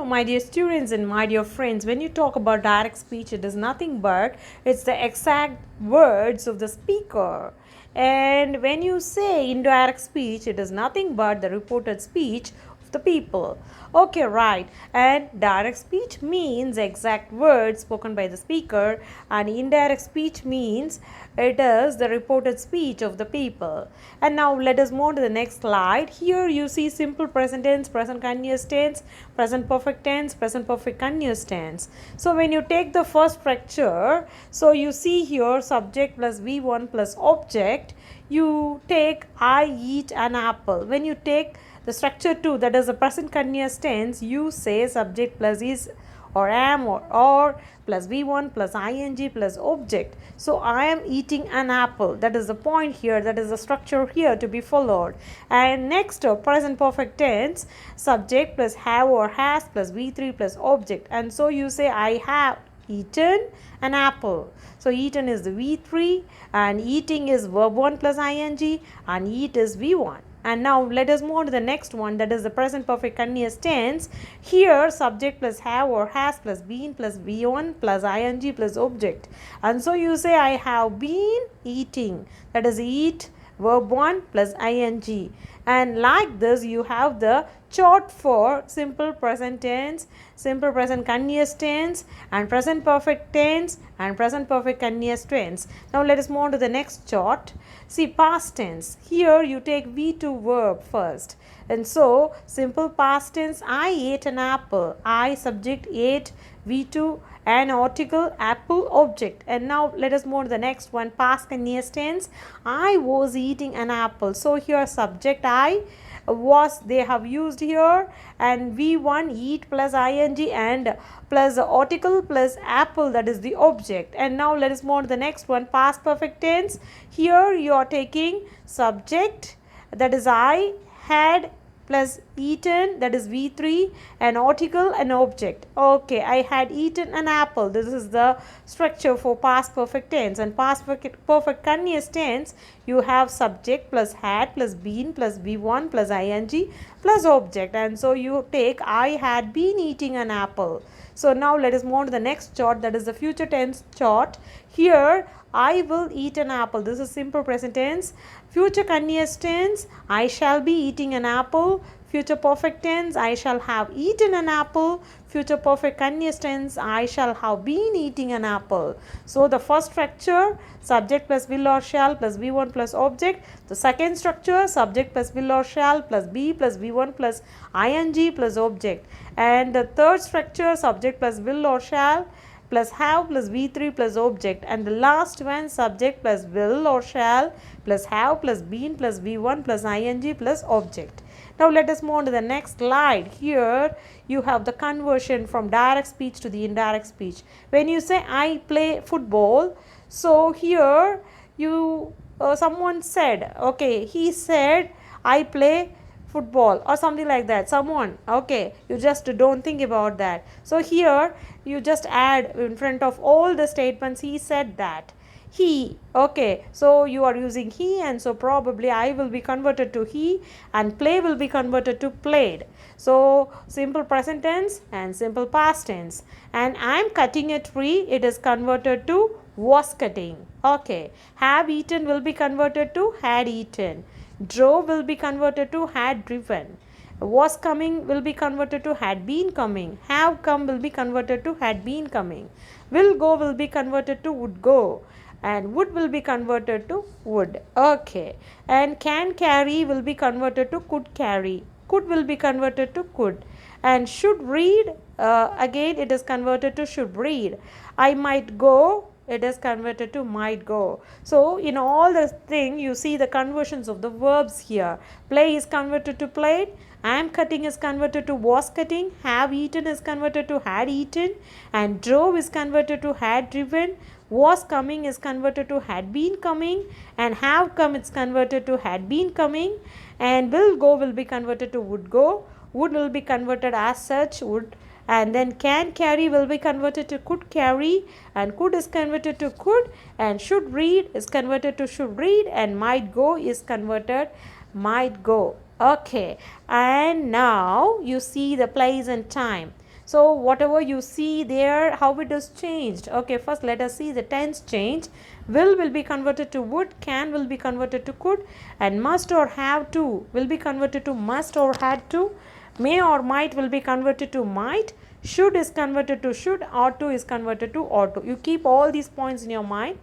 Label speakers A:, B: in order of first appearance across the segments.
A: my dear students and my dear friends, when you talk about direct speech, it is nothing but it's the exact words of the speaker. And when you say indirect speech, it is nothing but the reported speech of the people. Okay, right. And direct speech means exact words spoken by the speaker, and indirect speech means it is the reported speech of the people. And now let us move to the next slide. Here you see simple present tense, present continuous tense, present perfect tense, present perfect continuous tense. So when you take the first structure, so you see here subject plus V1 plus object, you take I eat an apple. When you take the structure 2, that is the present continuous tense, you say subject plus is or am or plus V1 plus ing plus object. So I am eating an apple. That is the point here. That is the structure here to be followed. And next present perfect tense, subject plus have or has plus V3 plus object. And so you say I have eaten an apple. So eaten is the V3 and eating is verb 1 plus ing and eat is V1. And now let us move to the next one, that is the present perfect continuous tense. Here subject plus have or has plus been plus V1 plus ing plus object. And so you say I have been eating. That is eat verb 1 plus ing. And like this you have the chart for simple present tense, simple present continuous tense, and present perfect tense and present perfect continuous tense. Now let us move on to the next chart. See past tense. Here you take V2 verb first. And so simple past tense, I ate an apple. I subject ate, V2 an article, apple object. And now let us move to the next one, past continuous tense. I was eating an apple. So here subject I was they have used here, and V1 eat plus ing and plus the article plus apple, that is the object. And now let us move to the next one, past perfect tense. Here you are taking subject, that is I had plus eaten, that is V3, an article, an object. Okay, I had eaten an apple. This is the structure for past perfect tense. And past perfect continuous tense, you have subject plus had plus been plus V1 plus ing plus object. And so you take I had been eating an apple. So now let us move on to the next chart, that is the future tense chart. Here I will eat an apple. This is simple present tense. Future continuous tense, I shall be eating an apple. Future perfect tense, I shall have eaten an apple. Future perfect continuous tense, I shall have been eating an apple. So the first structure, subject plus will or shall plus V1 plus object. The second structure, subject plus will or shall plus B plus V1 plus ing plus object. And the third structure, subject plus will or shall plus have plus V3 plus object. And the last one, subject plus will or shall plus have plus been plus V1 plus ing plus object. Now let us move on to the next slide. Here you have the conversion from direct speech to the indirect speech. When you say I play football, so here you someone said, okay, he said I play football or something like that, someone, okay, you just don't think about that. So here you just add in front of all the statements, he said that, he, okay, so you are using he, and so probably I will be converted to he and play will be converted to played. So simple present tense and simple past tense. And I am cutting a tree, it is converted to was cutting. Okay, have eaten will be converted to had eaten. Drove will be converted to had driven. Was coming will be converted to had been coming. Have come will be converted to had been coming. Will go will be converted to would go. And would will be converted to would. Okay. And can carry will be converted to could carry. Could will be converted to could. And should read, again it is converted to should read. I might go, it is converted to might go. So in all this thing you see the conversions of the verbs here. Play is converted to played, am cutting is converted to was cutting, have eaten is converted to had eaten, and drove is converted to had driven, was coming is converted to had been coming, and have come is converted to had been coming, and will go will be converted to would go, would will be converted as such would, and then can carry will be converted to could carry, and could is converted to could, and should read is converted to should read, and might go is converted might go. Okay, and now you see the place and time. So whatever you see there, how it is changed. Okay, first let us see the tense change. Will be converted to would, can will be converted to could, and must or have to will be converted to must or had to, may or might will be converted to might, should is converted to should, ought to is converted to ought to. You keep all these points in your mind.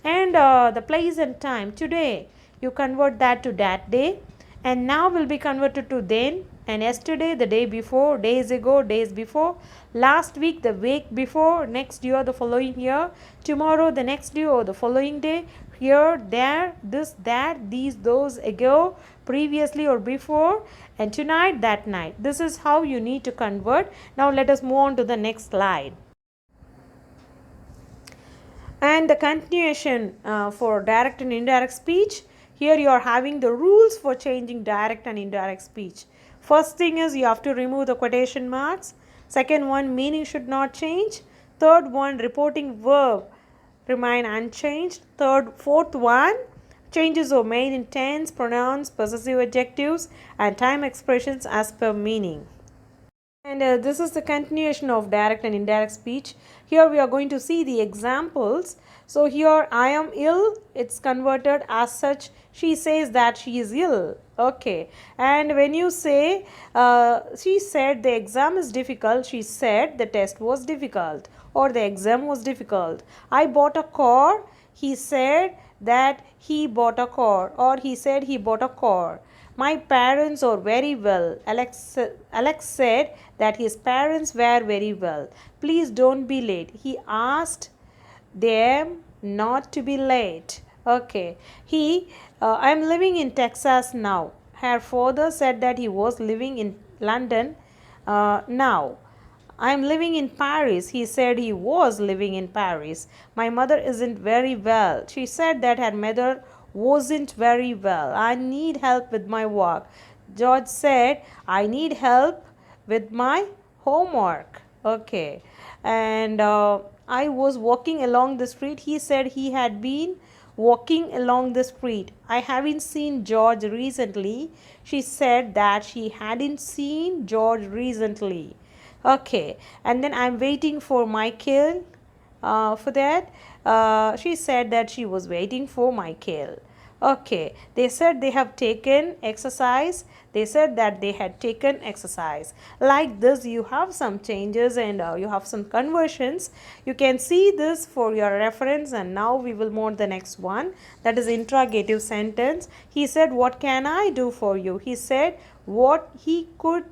A: And the place and time, today you convert that to that day, and now will be converted to then, and yesterday the day before, days ago days before, last week the week before, next year the following year, tomorrow the next day or the following day, here, there, this, that, these, those, ago, previously or before, and tonight, that night. This is how you need to convert. Now let us move on to the next slide. And the continuation for direct and indirect speech. Here you are having the rules for changing direct and indirect speech. First thing is you have to remove the quotation marks. Second one, meaning should not change. Third one, reporting verb remain unchanged. Fourth one, changes are made in tense, pronouns, possessive adjectives, and time expressions as per meaning. And this is the continuation of direct and indirect speech. Here we are going to see the examples. So here, I am ill, it's converted as such. She says that she is ill. Okay. And when you say, she said the exam is difficult, she said the test was difficult, or the exam was difficult. I bought a car, he said that he bought a car, or he said he bought a car. My parents are very well. Alex said that his parents were very well. Please don't be late. He asked them not to be late. Okay. I'm living in Texas now. Her father said that he was living in London now. I'm living in Paris. He said he was living in Paris. My mother isn't very well. She said that her mother wasn't very well. I need help with my work. George said, I need help with my homework. Okay. And I was walking along the street. He said he had been walking along the street. I haven't seen George recently. She said that she hadn't seen George recently. Okay. And then I'm waiting for Michael. For that, she said that she was waiting for Michael. Okay. They said they have taken exercise. They said that they had taken exercise. Like this, you have some changes and you have some conversions. You can see this for your reference. And now we will move on to the next one. That is interrogative sentence. He said, what can I do for you? He said what he could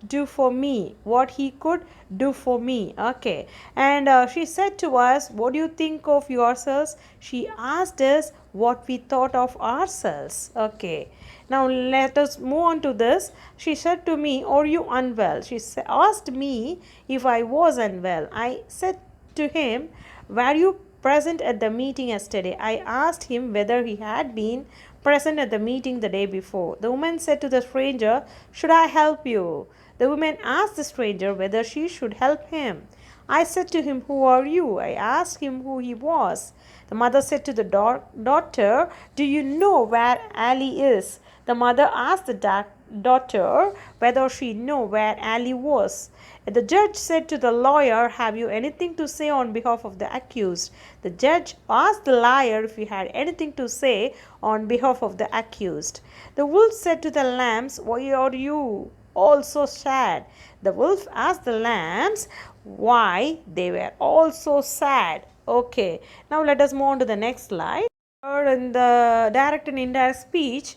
A: do for me, what he could do for me. Okay. And she said to us, what do you think of yourselves? She asked us what we thought of ourselves. Okay. Now let us move on to this. She said to me, are you unwell? She asked me if I was unwell. I said to him, were you present at the meeting yesterday? I asked him whether he had been present at the meeting the day before. The woman said to the stranger, should I help you? The woman asked the stranger whether she should help him. I said to him, who are you? I asked him who he was. The mother said to the daughter, do you know where Ali is? The mother asked the daughter whether she knew where Ali was. The judge said to the lawyer, have you anything to say on behalf of the accused? The judge asked the lawyer if he had anything to say on behalf of the accused. The wolf said to the lambs, why are you all so sad? The wolf asked the lambs why they were all so sad. Okay, now let us move on to the next slide. In the direct and indirect speech,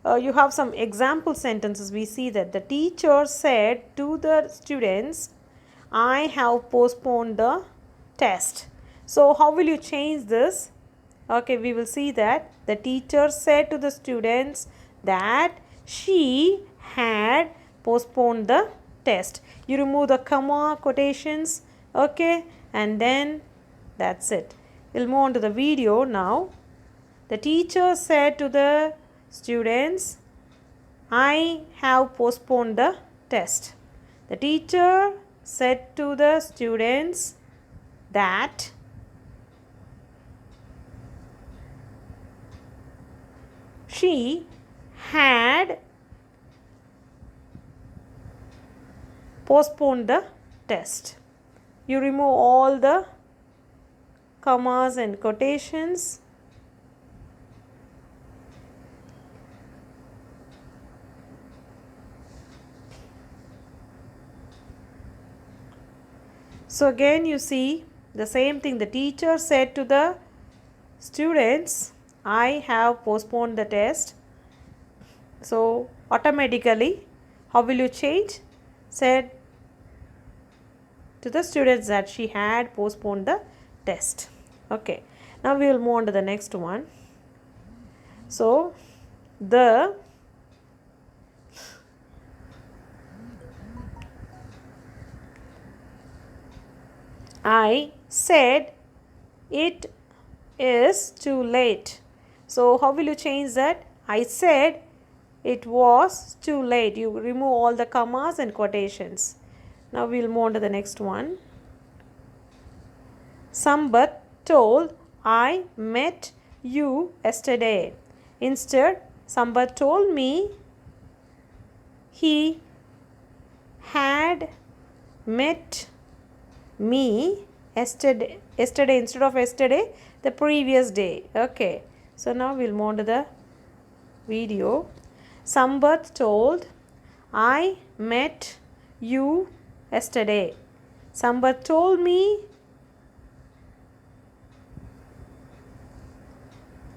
A: you have some example sentences. We see that the teacher said to the students, I have postponed the test. So how will you change this? Okay, we will see that the teacher said to the students that she had postponed the test. You remove the comma, quotations, okay, and then that's it. We'll move on to the video now. The teacher said to the students, I have postponed the test. The teacher said to the students that she had postponed the test. You remove all the commas and quotations. So again you see the same thing. The teacher said to the students, I have postponed the test. So automatically, how will you change? Said to the students that she had postponed the test. Okay, now we will move on to the next one. So the I said it is too late. So how will you change that? I said it was too late. You remove all the commas and quotations. Now we'll move on to the next one. Sambat told I met you yesterday. Instead, Sambat told me he had met me yesterday instead of yesterday, the previous day. Okay, so now we'll move on to the video. Sambat told I met you yesterday. Sambat told me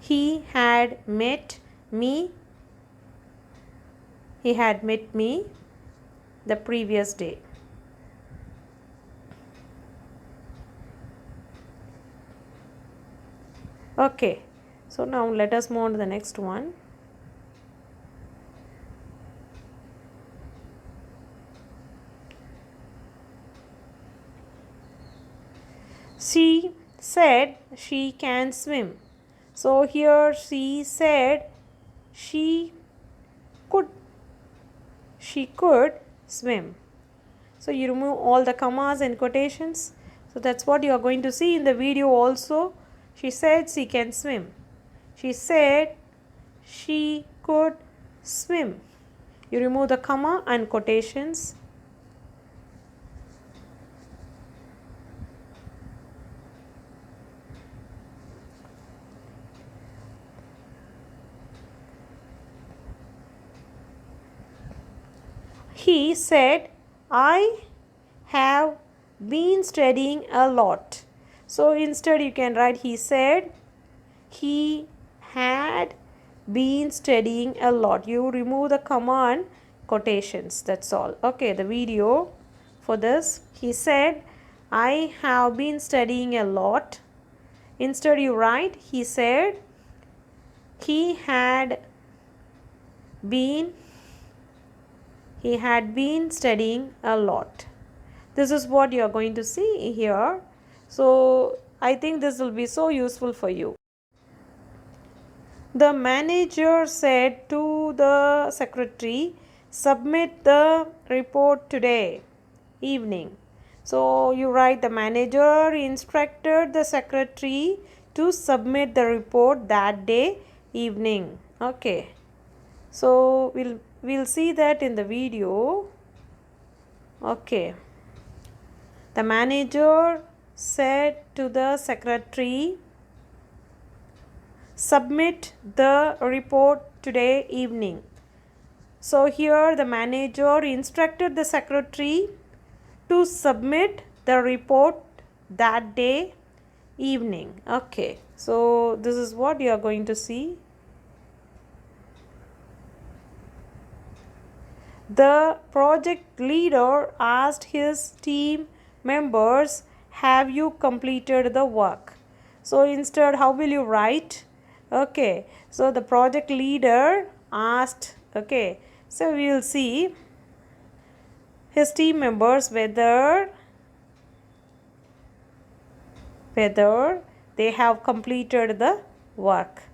A: he had met me the previous day. Okay, so now let us move on to the next one. She said she can swim. So here she said she could swim. So you remove all the commas and quotations. So that's what you are going to see in the video also. She said she can swim. She said she could swim. You remove the comma and quotations. He said, I have been studying a lot. So instead you can write he said he had been studying a lot. You remove the comma and quotations. That's all. Okay, the video for this. He said, I have been studying a lot. Instead you write he said he had been studying a lot. This is what you are going to see here. So I think this will be so useful for you. The manager said to the secretary, submit the report today evening. So you write the manager instructed the secretary to submit the report that day evening. Okay. So we'll see that in the video. Okay. The manager said to the secretary, submit the report today evening. So here the manager instructed the secretary to submit the report that day evening. Okay. So this is what you are going to see. The project leader asked his team members, have you completed the work? So instead, how will you write? Okay, so the project leader asked, okay, so we will see his team members whether they have completed the work.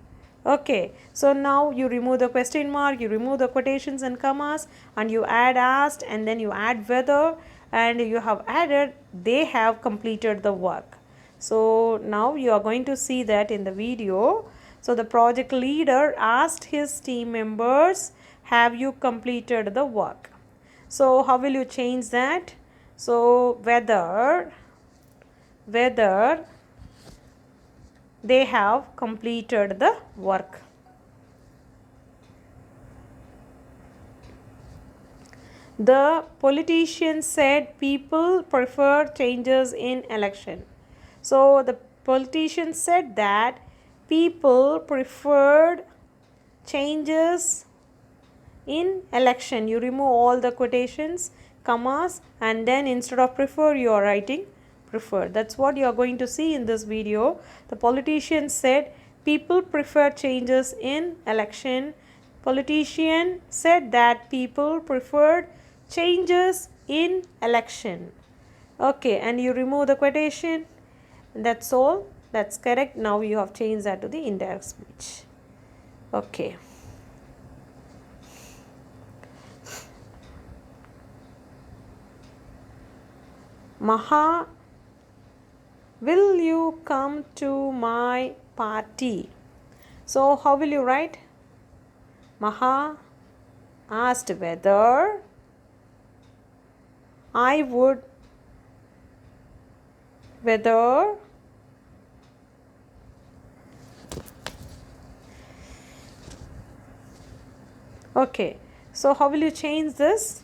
A: Okay, so now you remove the question mark, you remove the quotations and commas, and you add asked, and then you add whether, and you have added they have completed the work. So now you are going to see that in the video. So the project leader asked his team members, have you completed the work? So how will you change that? So whether they have completed the work. The politician said people prefer changes in election. So the politician said that people preferred changes in election. You remove all the quotations, commas, and then instead of prefer you are writing preferred. That's what you are going to see in this video. The politician said people prefer changes in election. Politician said that people preferred changes in election. Okay, and you remove the quotation. That's all. That's correct. Now you have changed that to the indirect speech. Okay. Maha, will you come to my party? So how will you write? Maha asked whether I would okay, so how will you change this?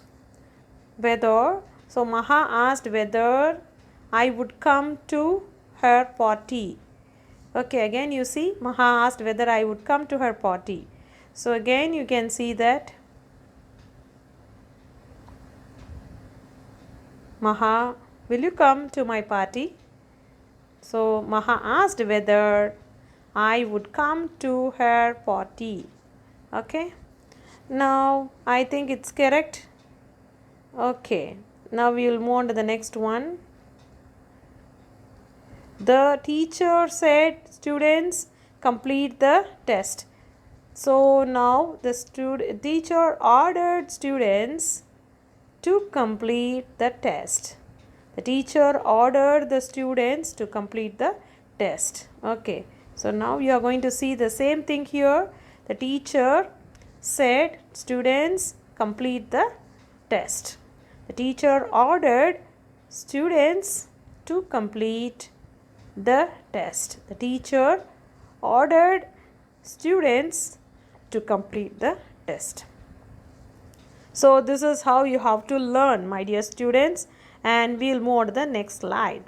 A: Whether. So Maha asked whether I would come to her party. Okay, again you see Maha asked whether I would come to her party. So again you can see that Maha, will you come to my party? So Maha asked whether I would come to her party. Okay, now I think it's correct. Okay, now we will move on to the next one. The teacher said students complete the test. So now the teacher ordered students to complete the test. The teacher ordered the students to complete the test. Okay, so now you are going to see the same thing here. The teacher said students complete the test. The teacher ordered students to complete the test. The teacher ordered students to complete the test. So this is how you have to learn, my dear students, and we'll move on to the next slide.